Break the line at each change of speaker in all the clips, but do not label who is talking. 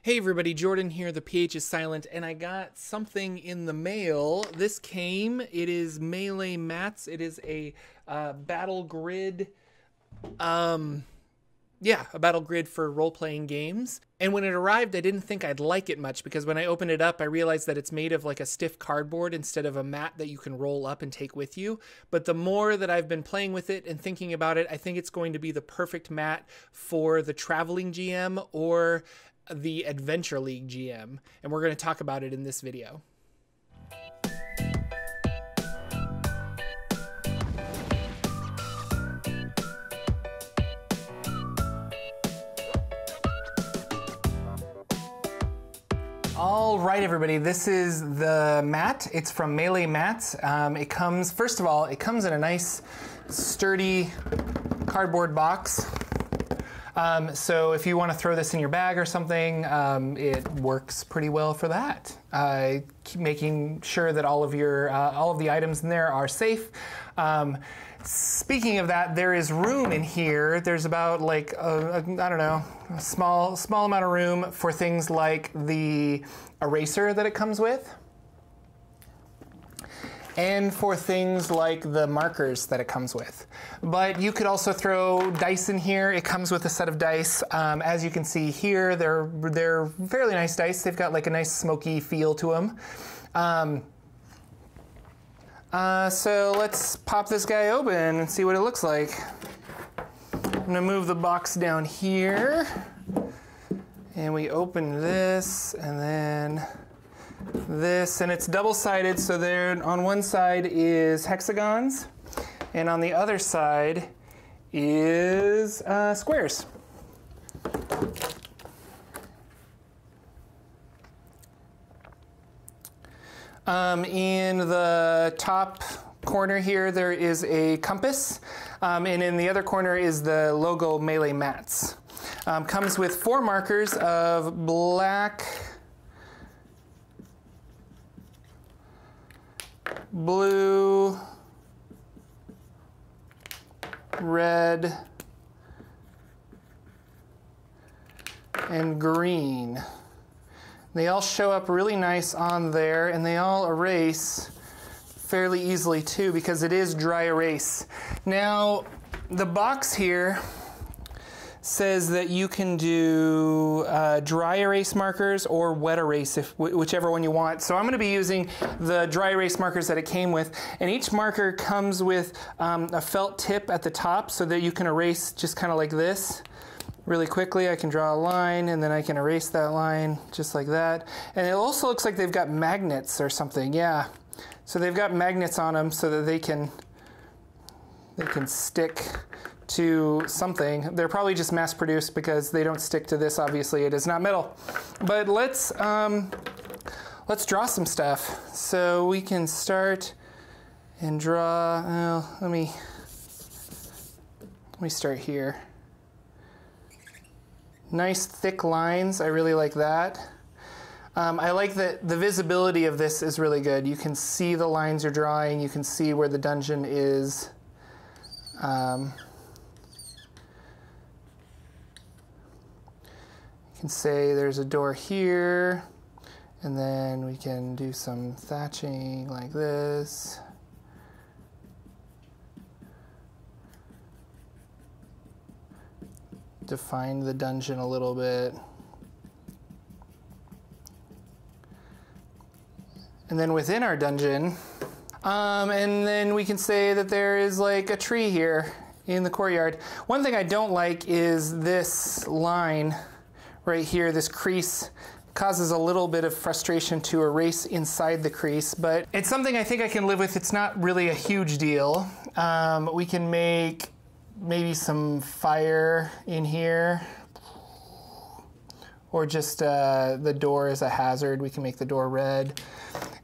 Hey everybody, Jordan here, the PH is silent, and I got something in the mail. This came, it is Melee Mats, it is a battle grid, a battle grid for role-playing games. And when it arrived, I didn't think I'd like it much, because when I opened it up, I realized that it's made of like a stiff cardboard instead of a mat that you can roll up and take with you. But the more that I've been playing with it and thinking about it, I think it's going to be the perfect mat for the traveling GM or the Adventure League GM, and we're going to talk about it in this video. All right, everybody, this is the mat. It's from Melee Mats. It comes, first of all, it comes in a nice, sturdy cardboard box. So if you want to throw this in your bag or something, it works pretty well for that. Keep making sure that all of the items in there are safe. Speaking of that, there is room in here. There's about like I don't know, a small amount of room for things like the eraser that it comes with, and for things like the markers that it comes with. But you could also throw dice in here. It comes with a set of dice. As you can see here, they're fairly nice dice. They've got like a nice smoky feel to them. So let's pop this guy open and see what it looks like. I'm gonna move the box down here, and we open this, and then this, and it's double-sided, so there on one side is hexagons, and on the other side is squares. In the top corner here, there is a compass, and in the other corner is the logo Melee Mats. Comes with 4 markers of black, blue, red, and green. They all show up really nice on there, and they all erase fairly easily too, because it is dry erase. Now, the box here says that you can do dry erase markers or wet erase, whichever one you want. So I'm going to be using the dry erase markers that it came with, and each marker comes with a felt tip at the top so that you can erase just kind of like this. Really quickly, I can draw a line, and then I can erase that line just like that. And it also looks like they've got magnets or something, yeah. So they've got magnets on them so that they can stick to something. They're probably just mass produced because they don't stick to this, obviously. It is not metal. But let's draw some stuff. So we can start and draw, let me start here. Nice thick lines, I really like that. I like that the visibility of this is really good. You can see the lines you're drawing, you can see where the dungeon is. You can say there's a door here, and then we can do some thatching like this. Define the dungeon a little bit. And then within our dungeon, and then we can say that there is like a tree here in the courtyard. One thing I don't like is this line right here, this crease. Causes a little bit of frustration to erase inside the crease, but it's something I think I can live with. It's not really a huge deal. We can make maybe some fire in here, or just the door is a hazard. We can make the door red.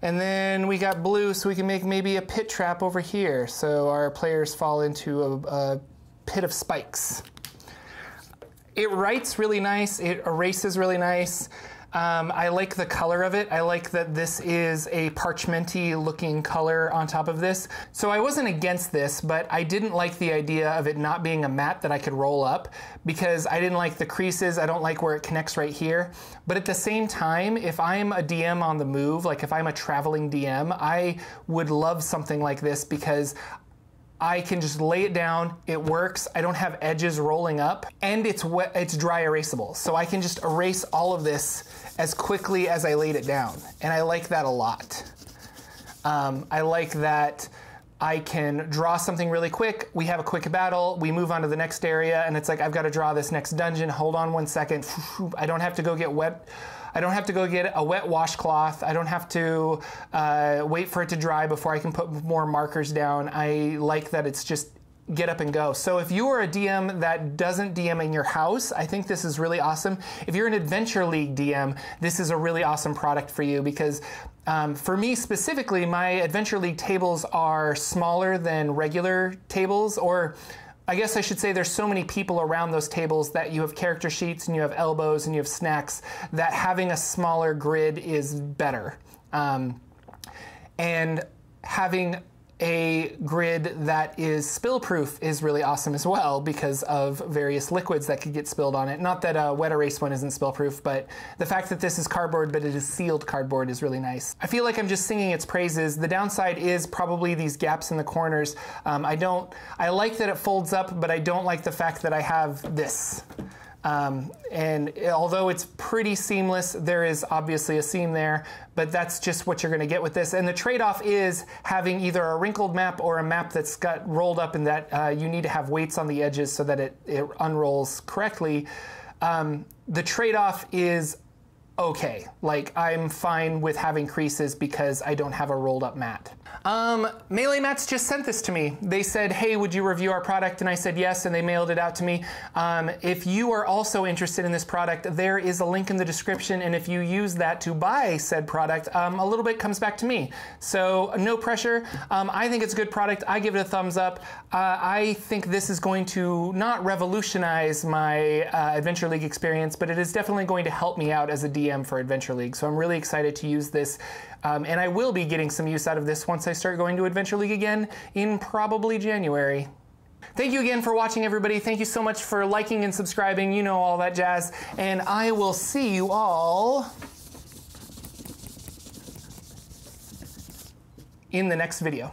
And then we got blue, so we can make maybe a pit trap over here, so our players fall into a pit of spikes. It writes really nice, it erases really nice. I like the color of it. I like that this is a parchmenty looking color on top of this. So I wasn't against this, but I didn't like the idea of it not being a mat that I could roll up because I didn't like the creases. I don't like where it connects right here. But at the same time, if I'm a DM on the move, like if I'm a traveling DM, I would love something like this because I can just lay it down, it works, I don't have edges rolling up, and it's wet, it's dry erasable. So I can just erase all of this as quickly as I laid it down. And I like that a lot. I like that I can draw something really quick, we have a quick battle, we move on to the next area, and it's like, I've got to draw this next dungeon, hold on 1 second, I don't have to go get wet. I don't have to go get a wet washcloth. I don't have to wait for it to dry before I can put more markers down. I like that it's just get up and go. So if you are a DM that doesn't DM in your house, I think this is really awesome. If you're an Adventure League DM, this is a really awesome product for you because for me specifically, my Adventure League tables are smaller than regular tables, or I guess I should say there's so many people around those tables that you have character sheets and you have elbows and you have snacks that having a smaller grid is better. And having a grid that is spill proof is really awesome as well because of various liquids that could get spilled on it. Not that a wet erase one isn't spill proof, but the fact that this is cardboard but it is sealed cardboard is really nice. I feel like I'm just singing its praises. The downside is probably these gaps in the corners. I like that it folds up, but I don't like the fact that I have this. And although it's pretty seamless, there is obviously a seam there, but that's just what you're going to get with this. And the trade-off is having either a wrinkled map or a map that's got rolled up in that you need to have weights on the edges so that it unrolls correctly. The trade-off is okay. Like, I'm fine with having creases because I don't have a rolled up mat. Melee Mats just sent this to me. They said, hey, would you review our product? And I said yes, and they mailed it out to me. If you are also interested in this product, there is a link in the description, and if you use that to buy said product, a little bit comes back to me. So no pressure. I think it's a good product. I give it a thumbs up. I think this is going to not revolutionize my Adventure League experience, but it is definitely going to help me out as a DM for Adventure League. So I'm really excited to use this. And I will be getting some use out of this once I start going to Adventure League again in probably January. Thank you again for watching, everybody. Thank you so much for liking and subscribing. You know, all that jazz. And I will see you all in the next video.